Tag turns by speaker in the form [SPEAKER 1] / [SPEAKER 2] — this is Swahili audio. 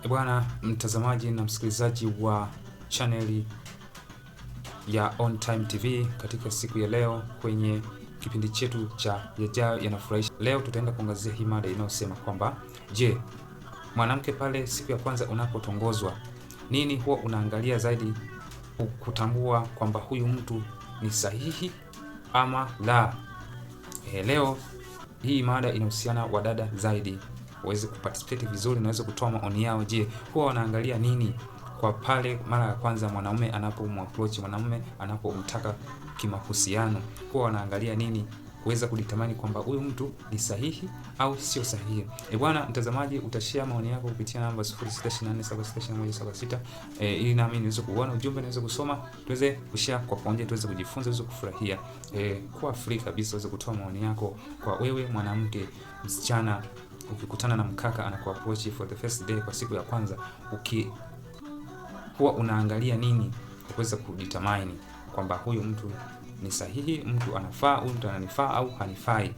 [SPEAKER 1] Bwana mtazamaji na msikilizaji wa chaneli ya On Time TV, katika siku ya leo kwenye kipindi chetu cha Yajayo Yanafurahisha, leo tutaenda kuangazia hii mada inayosema kwamba je, mwanamke pale siku ya kwanza unapotongozwa, nini huwa unaangalia zaidi kutambua kwamba huyu mtu ni sahihi ama la? Leo hii mada inahusiana wadada zaidi waweze kuparticipate vizuri, naweza kutoa maoni yao. Je, huwa wanaangalia nini kwa pale mara ya kwanza mwanaume anapomapproach, mwanaume anapomtaka kimahusiano, huwa wanaangalia nini kuweza kudetermine kwamba huyu mtu ni sahihi au sio sahihi? Bwana mtazamaji, utashare maoni yako kupitia namba 0684762176 ili nami niweze kuona ujumbe, niweze kusoma, tuweze kushare kwa pamoja, tuweze kujifunza, tuweze kufurahia kwa free kabisa. Uweze kutoa maoni yako kwa wewe mwanamke, msichana, ukikutana na mkaka anakuapproach for the first day, kwa siku ya kwanza, huwa unaangalia nini kuweza kudetermine kwamba huyu mtu ni sahihi, mtu anafaa, huyu mtu ananifaa au hanifai.